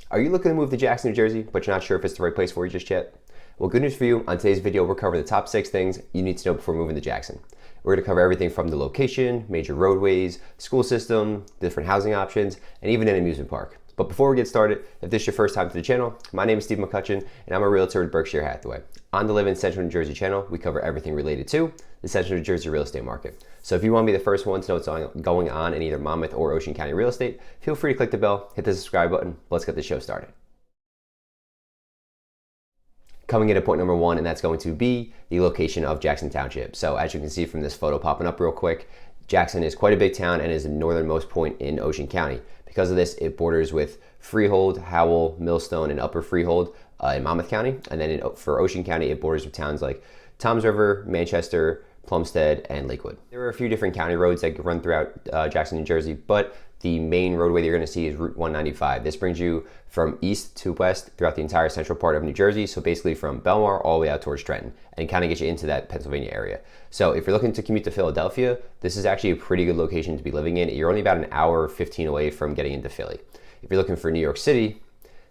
Are you looking to move to Jackson, New Jersey, but you're not sure if it's the right place for you just yet? Well, good news for you. On today's video, we're covering the top 6 things you need to know before moving to Jackson. We're going to cover everything from the location, major roadways, school system, different housing options, and even an amusement park. But before we get started, if this is your first time to the channel, my name is Steve McCutcheon, and I'm a realtor with Berkshire Hathaway. On the Live in Central New Jersey channel, we cover everything related to the Central New Jersey real estate market. So if you want to be the first one to know what's going on in either Monmouth or Ocean County real estate, feel free to click the bell, hit the subscribe button. Let's get the show started. Coming in at point number 1, and that's going to be the location of Jackson Township. So as you can see from this photo popping up real quick, Jackson is quite a big town and is the northernmost point in Ocean County. Because of this, it borders with Freehold, Howell, Millstone, and Upper Freehold in Monmouth County. And then for Ocean County, it borders with towns like Toms River, Manchester, Plumstead, and Lakewood. There are a few different county roads that run throughout Jackson, New Jersey, but the main roadway that you're going to see is Route 195. This brings you from east to west throughout the entire central part of New Jersey, so basically from Belmar all the way out towards Trenton, and kind of gets you into that Pennsylvania area. So if you're looking to commute to Philadelphia, this is actually a pretty good location to be living in. You're only about an hour 15 away from getting into Philly. If you're looking for New York City,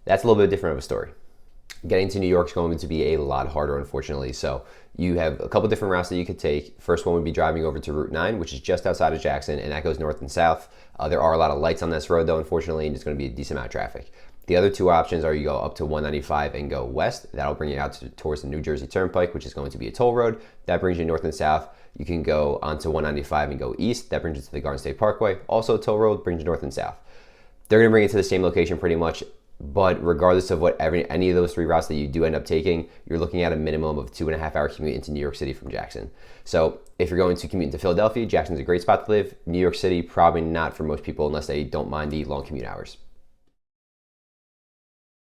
that's a little bit different of a story. Getting to New York is going to be a lot harder, unfortunately. So you have a couple different routes that you could take. First one would be driving over to Route 9, which is just outside of Jackson, and that goes north and south. There are a lot of lights on this road, though, unfortunately, and it's going to be a decent amount of traffic. The other two options are you go up to 195 and go west. That'll bring you out towards the New Jersey Turnpike, which is going to be a toll road. That brings you north and south. You can go onto 195 and go east. That brings you to the Garden State Parkway. Also a toll road, brings you north and south. They're going to bring you to the same location pretty much. But regardless of what any of those 3 routes that you do end up taking, you're looking at a minimum of 2.5-hour commute into New York City from Jackson. So if you're going to commute into Philadelphia, Jackson's a great spot to live. New York City, probably not for most people unless they don't mind the long commute hours.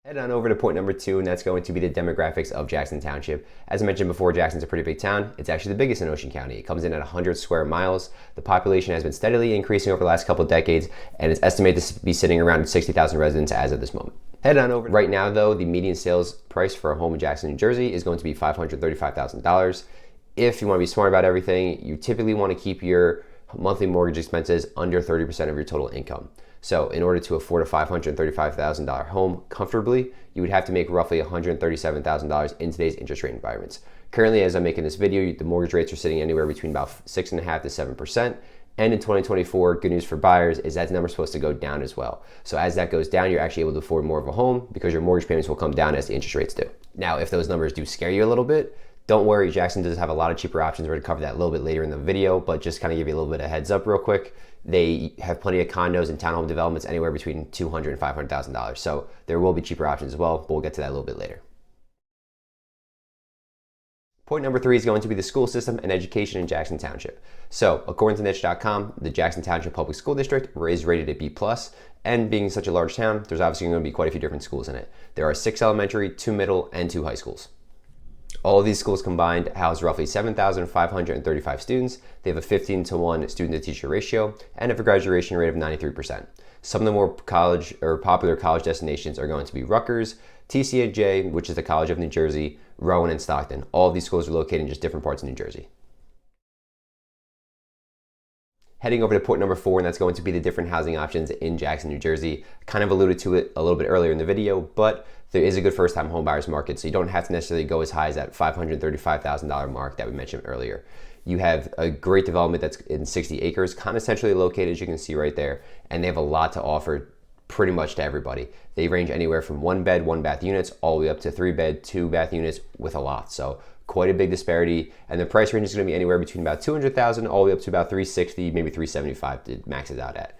Head on over to point number 2, and that's going to be the demographics of Jackson Township. As I mentioned before, Jackson's a pretty big town. It's actually the biggest in Ocean County. It comes in at 100 square miles. The population has been steadily increasing over the last couple of decades, and it's estimated to be sitting around 60,000 residents as of this moment. Head on over. Right now, though, the median sales price for a home in Jackson, New Jersey is going to be $535,000. If you want to be smart about everything, you typically want to keep your monthly mortgage expenses under 30% of your total income. So in order to afford a $535,000 home comfortably, you would have to make roughly $137,000 in today's interest rate environments. Currently, as I'm making this video, the mortgage rates are sitting anywhere between about 6.5% to 7%. And in 2024, good news for buyers is that number is supposed to go down as well. So as that goes down, you're actually able to afford more of a home because your mortgage payments will come down as the interest rates do. Now, if those numbers do scare you a little bit, don't worry, Jackson does have a lot of cheaper options. We're going to cover that a little bit later in the video, but just kind of give you a little bit of heads up real quick. They have plenty of condos and townhome developments anywhere between $200,000 and $500,000. So there will be cheaper options as well, but we'll get to that a little bit later. Point number 3 is going to be the school system and education in Jackson Township. So according to niche.com, the Jackson Township Public School District is rated a B+, and being such a large town, there's obviously going to be quite a few different schools in it. There are 6 elementary, 2 middle, and 2 high schools. All of these schools combined house roughly 7,535 students. They have a 15-to-1 student-to-teacher ratio and have a graduation rate of 93%. Some of the more popular college destinations are going to be Rutgers, TCJ, which is the College of New Jersey, Rowan, and Stockton. All of these schools are located in just different parts of New Jersey. Heading over to point number 4, and that's going to be the different housing options in Jackson, New Jersey. I kind of alluded to it a little bit earlier in the video, but there is a good first-time home buyers market, so you don't have to necessarily go as high as that $535,000 mark that we mentioned earlier. You have a great development that's in 60 acres, kind of centrally located, as you can see right there, and they have a lot to offer pretty much to everybody. They range anywhere from 1-bed, 1-bath units all the way up to 3-bed, 2-bath units with a loft. So quite a big disparity, and the price range is going to be anywhere between about $200,000 all the way up to about $360,000, maybe $375,000 to max it out at.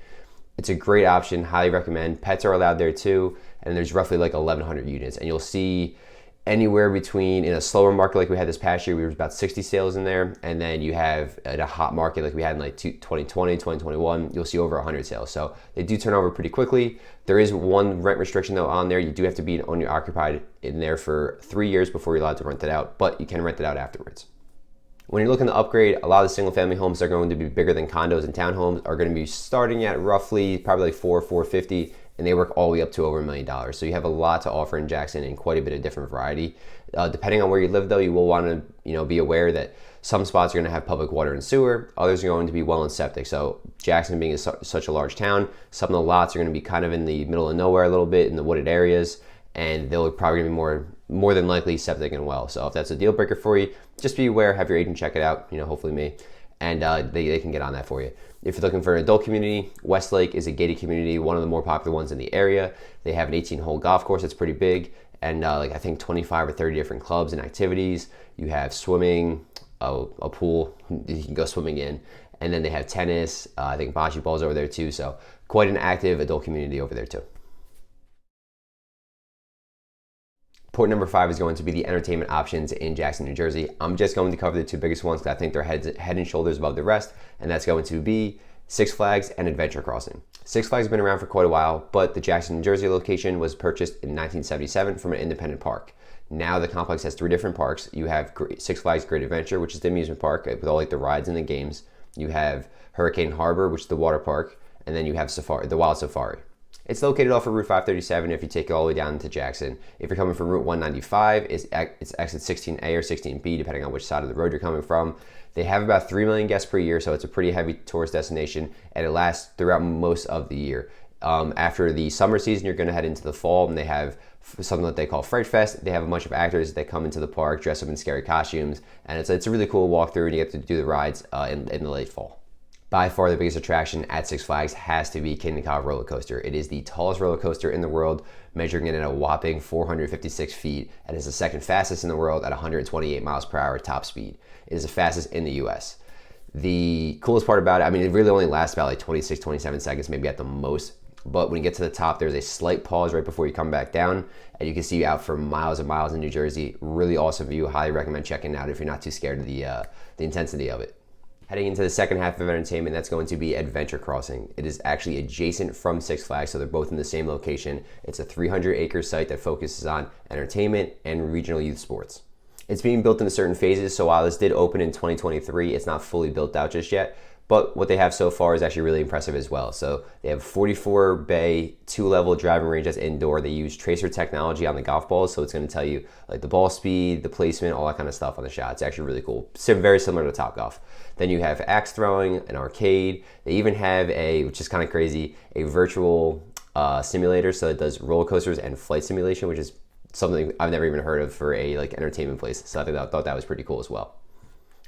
It's a great option, highly recommend. Pets are allowed there too, and there's roughly like 1,100 units, and you'll see anywhere between, in a slower market like we had this past year, we were about 60 sales in there, and then you have at a hot market like we had in like 2020, 2021, you'll see over 100 sales. So they do turn over pretty quickly. There is one rent restriction though on there. You do have to be an owner occupied in there for 3 years before you're allowed to rent it out, but you can rent it out afterwards. When you're looking to upgrade, a lot of the single family homes that are going to be bigger than condos and townhomes are going to be starting at roughly probably like $450,000 and they work all the way up to over $1 million. So you have a lot to offer in Jackson and quite a bit of different variety. Depending on where you live, though, you will want to be aware that some spots are going to have public water and sewer, others are going to be well and septic. So Jackson being such a large town, some of the lots are going to be kind of in the middle of nowhere a little bit in the wooded areas, and they'll probably be more than likely septic and well. So if that's a deal breaker for you, just be aware, have your agent check it out, hopefully me, and they can get on that for you. If you're looking for an adult community, Westlake is a gated community, one of the more popular ones in the area. They have an 18-hole golf course that's pretty big, and I think 25 or 30 different clubs and activities. You have swimming, a pool you can go swimming in, and then they have tennis, I think bocce balls over there too. So quite an active adult community over there too. Point number 5 is going to be the entertainment options in Jackson, New Jersey. I'm just going to cover the two biggest ones because I think they're head and shoulders above the rest, and that's going to be Six Flags and Adventure Crossing. Six Flags has been around for quite a while, but the Jackson, New Jersey location was purchased in 1977 from an independent park. Now the complex has 3 different parks. You have Six Flags Great Adventure, which is the amusement park with all the rides and the games. You have Hurricane Harbor, which is the water park, and then you have the Wild Safari. It's located off of Route 537 if you take it all the way down to Jackson. If you're coming from Route 195, it's exit 16A or 16B, depending on which side of the road you're coming from. They have about 3 million guests per year, so it's a pretty heavy tourist destination, and it lasts throughout most of the year. After the summer season, you're going to head into the fall, and they have something that they call Fright Fest. They have a bunch of actors that come into the park dressed up in scary costumes, and it's a really cool walkthrough, and you get to do the rides in the late fall. By far the biggest attraction at Six Flags has to be Kingda roller coaster. It is the tallest roller coaster in the world, measuring in at a whopping 456 feet, and is the second fastest in the world at 128 miles per hour top speed. It is the fastest in the US. The coolest part about it, it really only lasts about 26, 27 seconds, maybe at the most. But when you get to the top, there's a slight pause right before you come back down, and you can see out for miles and miles in New Jersey. Really awesome view. Highly recommend checking it out if you're not too scared of the intensity of it. Heading into the second half of entertainment, that's going to be Adventure Crossing. It is actually adjacent from Six Flags, so they're both in the same location. It's a 300-acre site that focuses on entertainment and regional youth sports. It's being built in certain phases, so while this did open in 2023, it's not fully built out just yet. But what they have so far is actually really impressive as well. So they have a 44-bay, 2-level driving range that's indoor. They use tracer technology on the golf balls, so it's going to tell you the ball speed, the placement, all that kind of stuff on the shot. It's actually really cool. Very similar to Topgolf. Then you have axe throwing, an arcade. They even have which is kind of crazy, a virtual simulator. So it does roller coasters and flight simulation, which is something I've never even heard of for a entertainment place. So I thought that was pretty cool as well.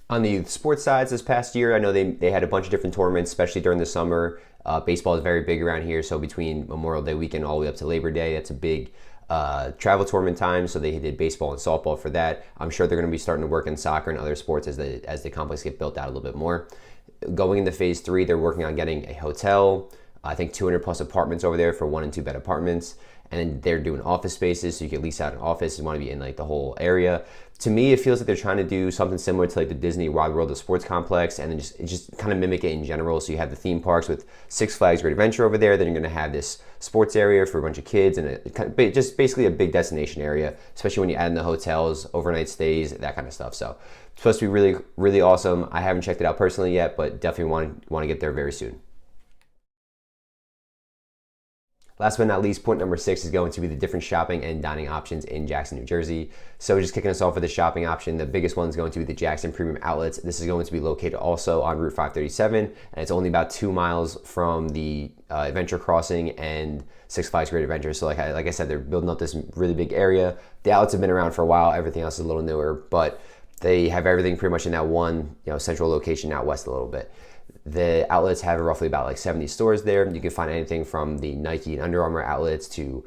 On the youth sports sides this past year, I know they had a bunch of different tournaments, especially during the summer. Baseball is very big around here, so between Memorial Day weekend all the way up to Labor Day, that's a big travel tournament time, so they did baseball and softball for that. I'm sure they're going to be starting to work in soccer and other sports as the complex get built out a little bit more. Going into phase 3, they're working on getting a hotel, I think 200 plus apartments over there for 1 and 2 bed apartments. And they're doing office spaces, so you can lease out an office and want to be in the whole area. To me, it feels like they're trying to do something similar to the Disney Wide World of Sports complex, and then just kind of mimic it in general. So you have the theme parks with Six Flags Great Adventure over there. Then you're going to have this sports area for a bunch of kids, and just basically a big destination area, especially when you add in the hotels, overnight stays, that kind of stuff. So it's supposed to be really, really awesome. I haven't checked it out personally yet, but definitely want to get there very soon. Last but not least, point number 6 is going to be the different shopping and dining options in Jackson, New Jersey. So just kicking us off with the shopping option, the biggest one is going to be the Jackson Premium Outlets. This is going to be located also on Route 537, and it's only about 2 miles from the Adventure Crossing and Six Flags Great Adventure. So like I said, they're building up this really big area. The outlets have been around for a while. Everything else is a little newer, but they have everything pretty much in that one central location out west a little bit. The outlets have roughly about 70 stores there. You can find anything from the Nike and Under Armour outlets to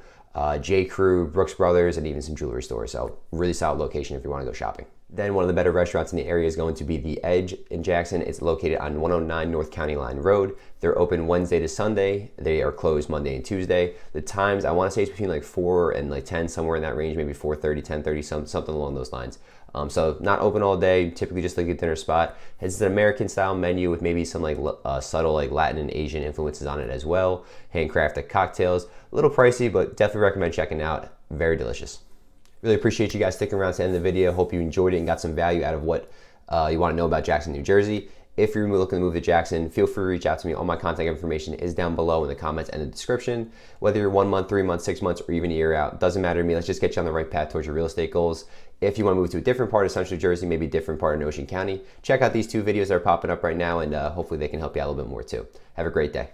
J. Crew, Brooks Brothers, and even some jewelry stores. So really solid location if you want to go shopping. Then one of the better restaurants in the area is going to be The Edge in Jackson. It's located on 109 North County Line Road. They're open Wednesday to Sunday. They are closed Monday and Tuesday. The times, I want to say it's between 4 and 10, somewhere in that range, maybe 4:30, 10:30, something along those lines. So not open all day, typically just a dinner spot. It's an American style menu with maybe some subtle Latin and Asian influences on it as well. Handcrafted cocktails, a little pricey, but definitely recommend checking out. Very delicious. Really appreciate you guys sticking around to the end of the video. Hope you enjoyed it and got some value out of what you want to know about Jackson, New Jersey. If you're looking to move to Jackson, feel free to reach out to me. All my contact information is down below in the comments and the description. Whether you're 1 month, 3 months, 6 months, or even a year out, doesn't matter to me. Let's just get you on the right path towards your real estate goals. If you want to move to a different part of Central Jersey, maybe a different part in Ocean County, check out these 2 videos that are popping up right now, and hopefully they can help you out a little bit more too. Have a great day.